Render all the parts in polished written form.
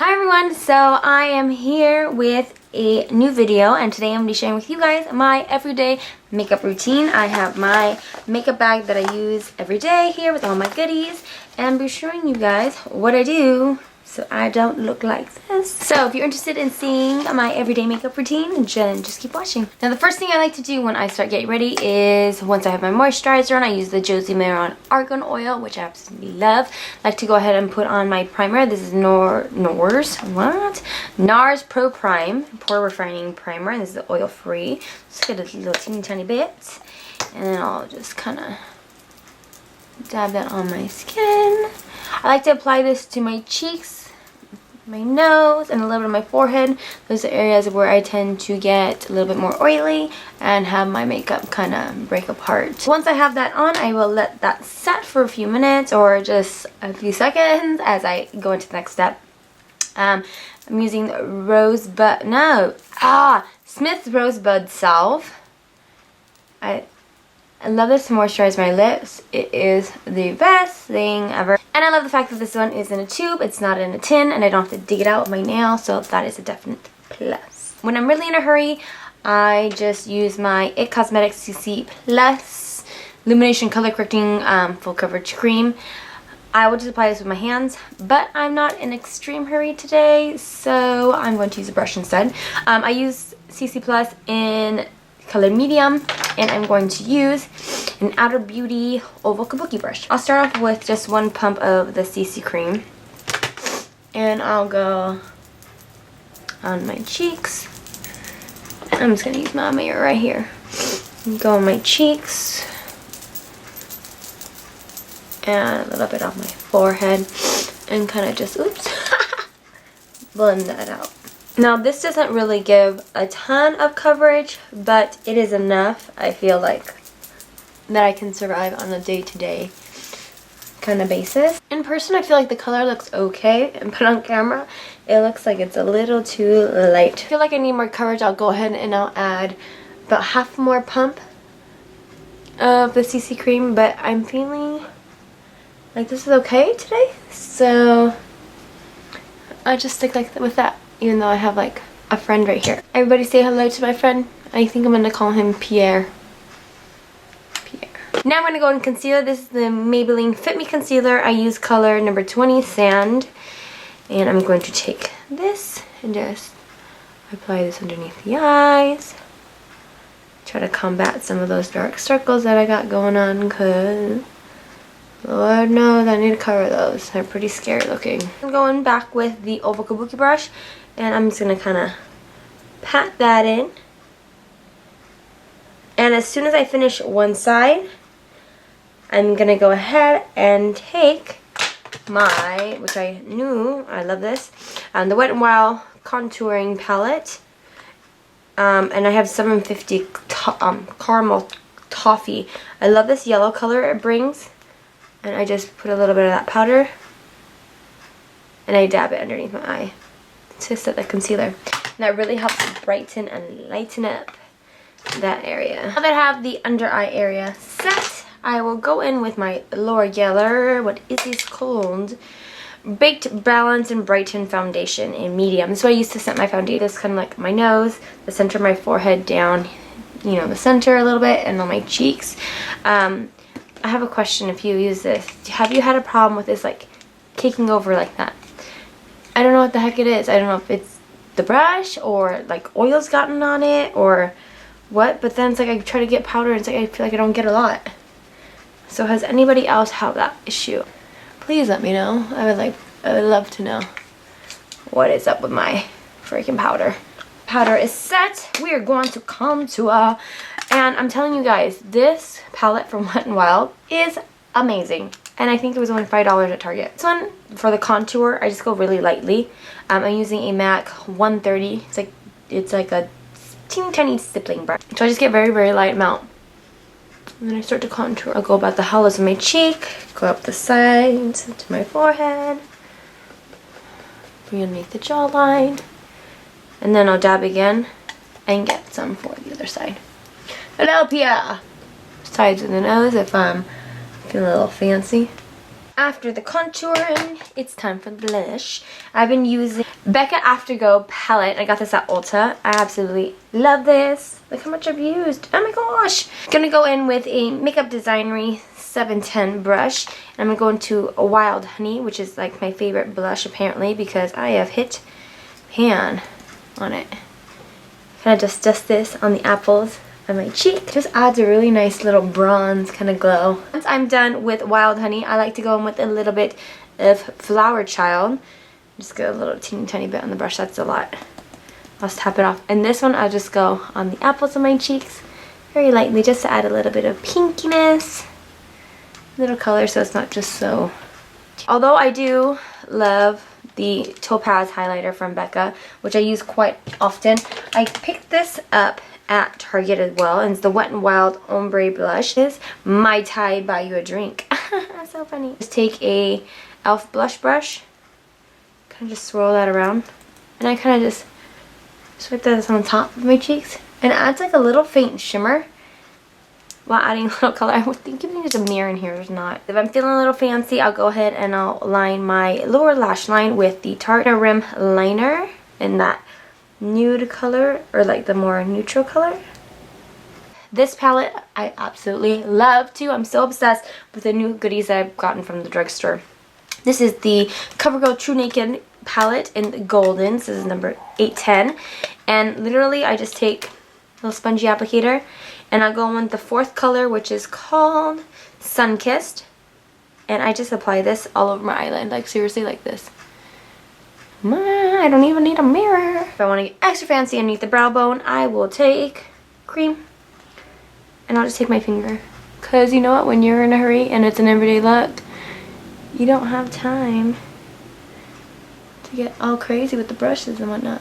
Hi everyone, so I am here with a new video and today I'm going to be sharing with you guys my everyday makeup routine. I have my makeup bag that I use every day here with all my goodies and I'll be showing you guys what I do so I don't look like this. So if you're interested in seeing my everyday makeup routine, then just keep watching. Now the first thing I like to do when I start getting ready is once I have my moisturizer on, I use the Josie Maran Argan Oil, which I absolutely love. I like to go ahead and put on my primer. This is Nars Pro Prime Pore Refining Primer, and this is the oil free. Just get a little teeny tiny bit, and then I'll just kind of dab that on my skin. I like to apply this to my cheeks, my nose, and a little bit of my forehead. Those are areas where I tend to get a little bit more oily and have my makeup kind of break apart. Once I have that on, I will let that set for a few minutes or just a few seconds as I go into the next step. I'm using Smith's Rosebud Salve. I love this to moisturize my lips. It is the best thing ever. And I love the fact that this one is in a tube, it's not in a tin, and I don't have to dig it out with my nail, so that is a definite plus. When I'm really in a hurry, I just use my IT Cosmetics CC Plus Illumination Color Correcting Full Coverage Cream. I will just apply this with my hands, but I'm not in extreme hurry today, so I'm going to use a brush instead. I use CC Plus in color medium, and I'm going to use an Outer Beauty oval kabuki brush. I'll start off with just one pump of the CC cream, and I'll go on my cheeks. I'm just going to use my mirror right here. Go on my cheeks, and a little bit on my forehead, and kind of just, blend that out. Now this doesn't really give a ton of coverage, but it is enough, I feel like, that I can survive on a day-to-day kind of basis. In person I feel like the color looks okay, but on camera it looks like it's a little too light. I feel like I need more coverage. I'll go ahead and I'll add about half more pump of the CC cream, but I'm feeling like this is okay today, so I'll just stick like with that. Even though I have like a friend right here. Everybody say hello to my friend. I think I'm going to call him Pierre. Now I'm going to go in concealer. This is the Maybelline Fit Me Concealer. I use color number 20 Sand. And I'm going to take this and just apply this underneath the eyes. Try to combat some of those dark circles that I got going on, because Lord knows I need to cover those. They're pretty scary looking. I'm going back with the oval kabuki brush, and I'm just going to kind of pat that in. And as soon as I finish one side, I'm going to go ahead and take my, which I knew, I love this, the Wet n Wild Contouring Palette. And I have 750 Caramel Toffee. I love this yellow color it brings. And I just put a little bit of that powder and I dab it underneath my eye to set the concealer. And that really helps brighten and lighten up that area. Now that I have the under eye area set, I will go in with my L'Oreal, what is this called? Baked Balance-N-Brighten Foundation in medium. This is what I use to set my foundation. This kind of like my nose, the center of my forehead down, you know, the center a little bit, and on my cheeks. I have a question. If you use this, have you had a problem with this like caking over like that? I don't know what the heck it is. I don't know if it's the brush or like oil's gotten on it or what, but then it's like I try to get powder and it's like I feel like I don't get a lot. So has anybody else had that issue? Please let me know. I would love to know what is up with my freaking powder. Powder is set. We are going to contour. And I'm telling you guys, this palette from Wet n Wild is amazing. And I think it was only $5 at Target. This one, for the contour, I just go really lightly. I'm using a MAC 130. It's like a teeny tiny stippling brush. So I just get very, very light amount. And then I start to contour. I'll go about the hollows of my cheek, go up the sides to my forehead, bring underneath the jawline, and then I'll dab again and get some for the other side. Hello, Pierre! Sides of the nose if I'm feeling a little fancy. after the contouring, it's time for the blush. I've been using Becca Afterglow palette. I got this at Ulta. I absolutely love this. Look how much I've used. Oh my gosh. Gonna go in with a Makeup Designery 710 brush. And I'm gonna go into a Wild Honey, which is like my favorite blush apparently because I have hit pan on it. Kind of just dust this on the apples on my cheek. Just adds a really nice little bronze kind of glow. Once I'm done with Wild Honey, I like to go in with a little bit of Flower Child. Just go a little teeny tiny bit on the brush. That's a lot. I'll just tap it off. And this one I'll just go on the apples of my cheeks very lightly just to add a little bit of pinkiness. Little color so it's not just so. Although I do love the Topaz highlighter from Becca, which I use quite often. I picked this up at Target as well, and it's the Wet n Wild Ombre blush. This is Mai Tai buy you a drink. So funny. Just take a e.l.f. blush brush, kind of just swirl that around, and I kind of just swipe that on top of my cheeks, and it adds like a little faint shimmer while adding a little color. I was thinking there's a mirror in here, there's not. If I'm feeling a little fancy, I'll go ahead and I'll line my lower lash line with the Tarte Rim Liner in that nude color, or like the more neutral color. This palette I absolutely love too. I'm so obsessed with the new goodies that I've gotten from the drugstore. This is the Covergirl TruNaked palette in golden. This is number 810. And literally I just take a little spongy applicator and I'll go in with the fourth color, which is called Sunkissed. And I just apply this all over my eyelid, like seriously like this. I don't even need a mirror. If I want to get extra fancy underneath the brow bone, I will take cream. And I'll just take my finger. Because you know what, when you're in a hurry and it's an everyday look, you don't have time to get all crazy with the brushes and whatnot.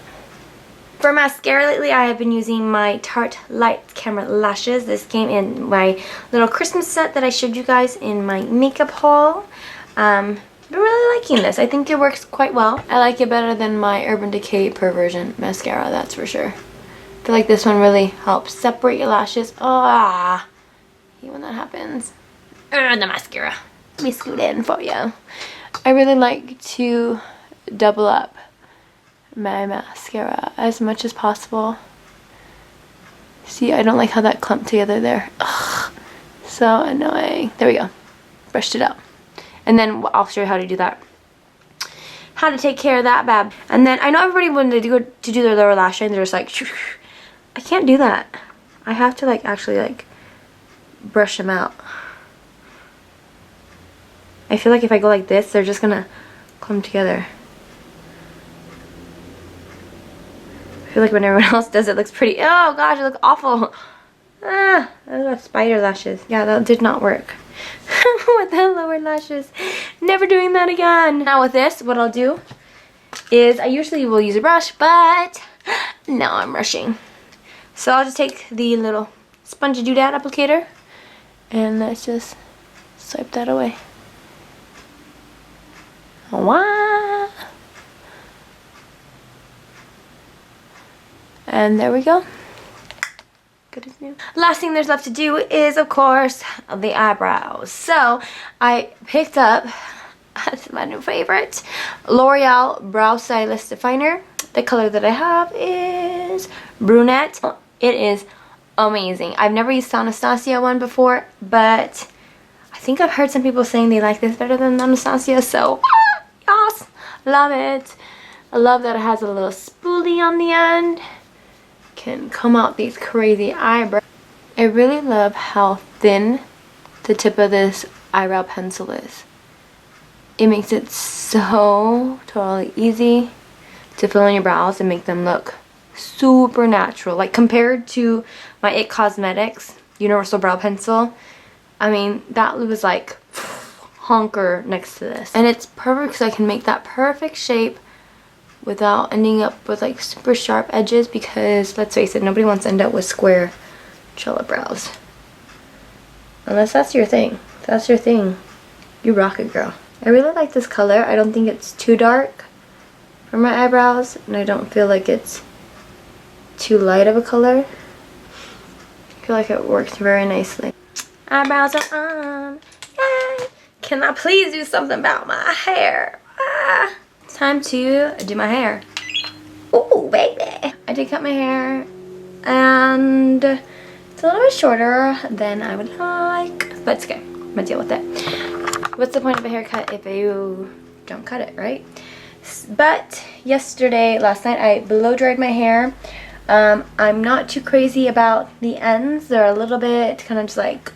For mascara lately, I have been using my Tarte Light Camera Lashes. This came in my little Christmas set that I showed you guys in my makeup haul. I've been really liking this. I think it works quite well. I like it better than my Urban Decay Perversion mascara, that's for sure. I feel like this one really helps separate your lashes. Oh, I hate when that happens. The mascara. Let me scoot in for you. I really like to double up my mascara as much as possible. See, I don't like how that clumped together there. Ugh, so annoying. There we go. Brushed it out. And then I'll show you how to do that. How to take care of that bad. And then I know everybody when they do their lower lash line, they're just like, I can't do that. I have to like actually like brush them out. I feel like if I go like this, they're just gonna clump together. I feel like when everyone else does it, looks pretty. Oh gosh, it looks awful. Those are spider lashes. Yeah, that did not work. With the lower lashes. Never doing that again. Now with this, what I'll do is I usually will use a brush, but now I'm rushing. So I'll just take the little spongy doodad applicator and let's just swipe that away. Wow. And there we go. Good as new. Last thing there's left to do is, of course, the eyebrows. So I picked up, that's my new favorite, L'Oreal Brow Stylist Definer. The color that I have is Brunette. It is amazing. I've never used the Anastasia one before, but I think I've heard some people saying they like this better than Anastasia, so yes, love it. I love that it has a little spoolie on the end. Can comb out these crazy eyebrows. I really love how thin the tip of this eyebrow pencil is. It makes it so totally easy to fill in your brows and make them look super natural. Like compared to my IT Cosmetics Universal Brow Pencil, I mean that was like honker next to this. And it's perfect because I can make that perfect shape without ending up with like super sharp edges, because let's face it, nobody wants to end up with square chello brows. Unless that's your thing. If that's your thing, you rock it, girl. I really like this color. I don't think it's too dark for my eyebrows, and I don't feel like it's too light of a color. I feel like it works very nicely. Eyebrows are on. Yay! Can I please do something about my hair? Ah. It's time to do my hair. Ooh, baby. I did cut my hair and it's a little bit shorter than I would like, but it's okay. I'm gonna deal with it. What's the point of a haircut if you don't cut it, right? But last night, I blow dried my hair. I'm not too crazy about the ends. They're a little bit kind of just like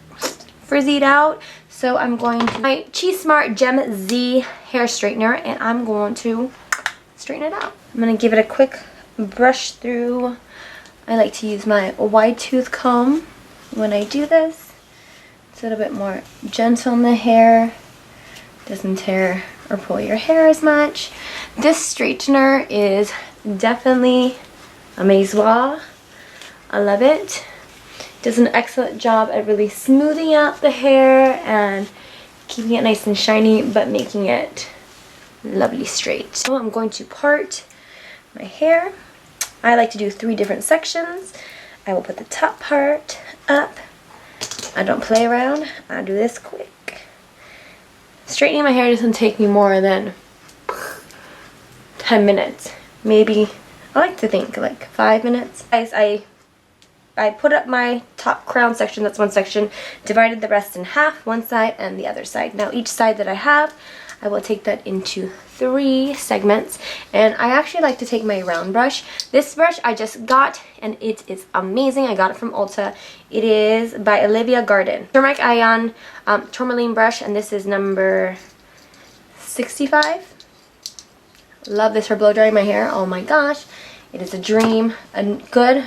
frizzied out. So I'm going to my Chi Smart Gem Z hair straightener and I'm going to straighten it out. I'm going to give it a quick brush through. I like to use my wide tooth comb when I do this. It's a little bit more gentle on the hair. Doesn't tear or pull your hair as much. This straightener is definitely amazing. I love it. Does an excellent job at really smoothing out the hair and keeping it nice and shiny, but making it lovely straight. So I'm going to part my hair. I like to do 3 different sections. I will put the top part up. I don't play around. I do this quick. Straightening my hair doesn't take me more than 10 minutes. Maybe, I like to think like 5 minutes. Guys, I put up my top crown section, that's one section, divided the rest in half, one side and the other side. Now each side that I have, I will take that into 3 segments, and I actually like to take my round brush. This brush I just got and it is amazing. I got it from Ulta. It is by Olivia Garden. Turmeric Ion tourmaline brush, and this is number 65. Love this for blow drying my hair. Oh my gosh, it is a dream. A good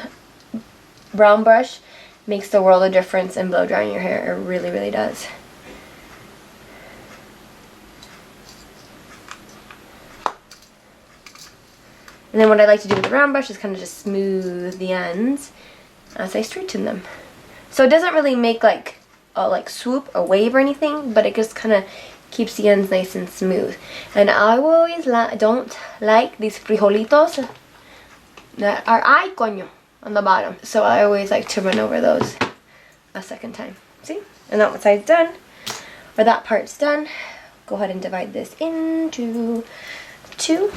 brown brush makes the world of difference in blow drying your hair. It really, really does. And then what I like to do with the round brush is kind of just smooth the ends as I straighten them. So it doesn't really make like a swoop or wave or anything, but it just kind of keeps the ends nice and smooth. And I always don't like these frijolitos that are ay coño on the bottom. So I always like to run over those a second time. See? And that side's done, or that part's done. Go ahead and divide this into 2.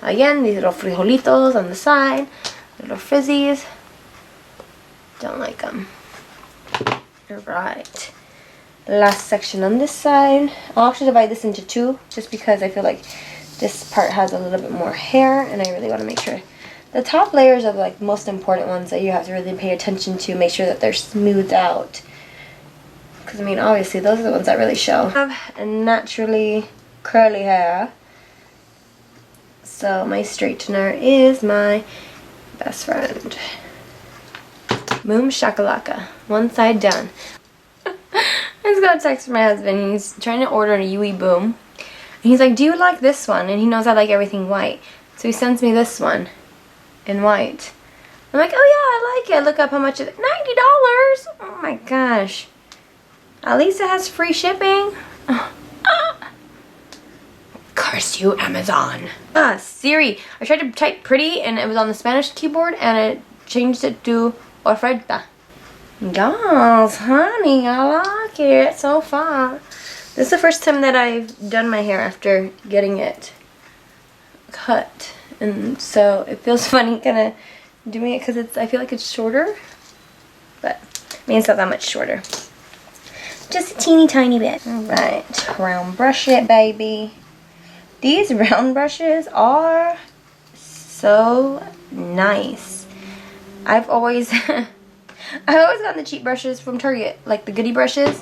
Again, these little frijolitos on the side, little frizzies. Don't like them. Alright. Last section on this side. I'll actually divide this into 2 just because I feel like this part has a little bit more hair and I really want to make sure the top layers are like the most important ones that you have to really pay attention to. Make sure that they're smoothed out. Because I mean, obviously those are the ones that really show. I have a naturally curly hair. So my straightener is my best friend. Boom shakalaka. One side done. I just got a text from my husband. He's trying to order a Yui Boom. And he's like, do you like this one? And he knows I like everything white. So he sends me this one in white. I'm like, oh yeah, I like it. Look up how much it is. $90! Oh my gosh. At least it has free shipping. Curse you, Amazon. Siri. I tried to type pretty and it was on the Spanish keyboard and it changed it to oferta. Yes, honey, I like it so far. This is the first time that I've done my hair after getting it cut. And so it feels funny kind of doing it because I feel like it's shorter. But I mean, it's not that much shorter. Just a teeny tiny bit. Alright, round brush it, baby. These round brushes are so nice. I've always gotten the cheap brushes from Target, like the goodie brushes.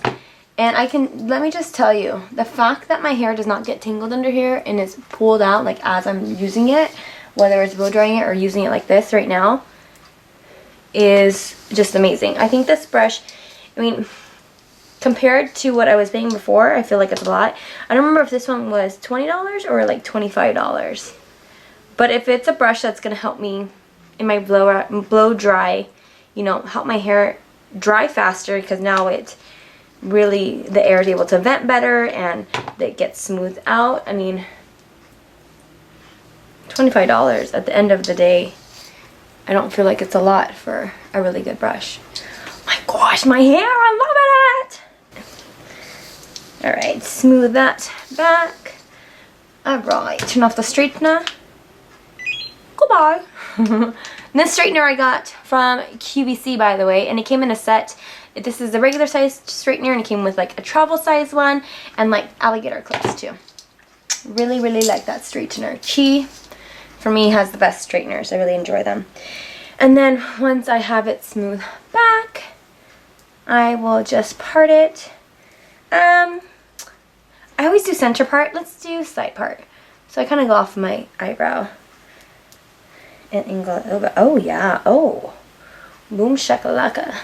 And let me just tell you, the fact that my hair does not get tangled under here and is pulled out like as I'm using it, whether it's blow drying it or using it like this right now, is just amazing. I think this brush, I mean, compared to what I was paying before, I feel like it's a lot. I don't remember if this one was $20 or like $25. But if it's a brush that's going to help me in my blow dry, you know, help my hair dry faster, because now it really, the air is able to vent better and it gets smoothed out. I mean, $25 at the end of the day. I don't feel like it's a lot for a really good brush. My gosh, my hair, I love it! Alright, smooth that back. Alright, turn off the straightener. Goodbye. This straightener I got from QVC, by the way, and it came in a set. This is the regular size straightener, and it came with like a travel size one and like alligator clips too. Really, really like that straightener. Chi, for me, has the best straighteners. I really enjoy them. And then once I have it smooth back, I will just part it. I always do center part. Let's do side part. So I kind of go off my eyebrow and angle it a little bit. Oh yeah. Oh, boom shakalaka,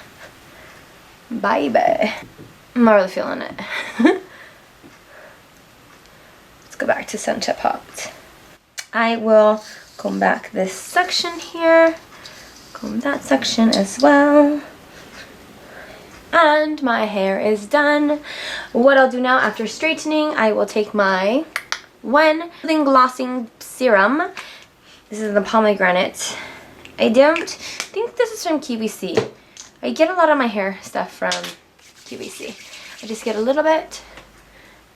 baby. I'm not really feeling it. Let's go back to center part. I will comb back this section here, comb that section as well. And my hair is done. What I'll do now after straightening, I will take my When Glossing Serum. This is the pomegranate. I don't think this is from QVC. I get a lot of my hair stuff from QVC. I just get a little bit.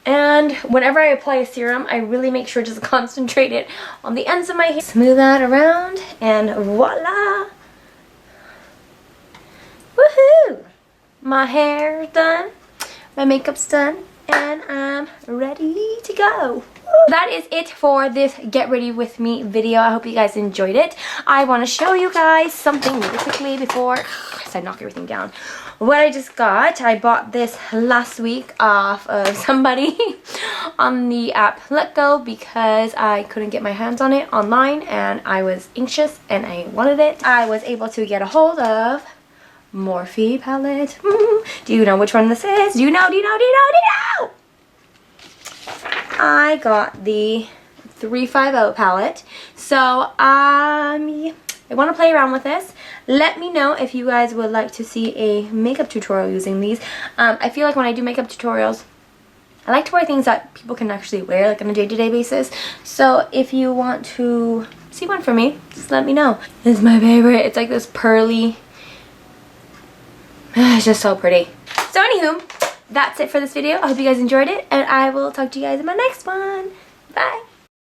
And whenever I apply a serum, I really make sure to just concentrate it on the ends of my hair. Smooth that around, and voila! Woohoo! My hair's done, my makeup's done, and I'm ready to go. That is it for this Get Ready With Me video. I hope you guys enjoyed it. I want to show you guys something really quickly before I knock everything down. What I just got, I bought this last week off of somebody on the app Let Go because I couldn't get my hands on it online and I was anxious and I wanted it. I was able to get a hold of Morphe palette. Do you know which one this is? Do you know? Do you know? Do you know? Do you know? I got the 350 palette. So I want to play around with this. Let me know if you guys would like to see a makeup tutorial using these. I feel like when I do makeup tutorials, I like to wear things that people can actually wear like on a day-to-day basis. So if you want to see one for me, just let me know. This is my favorite. It's like this pearly. It's just so pretty. So anywho, that's it for this video. I hope you guys enjoyed it, and I will talk to you guys in my next one. Bye!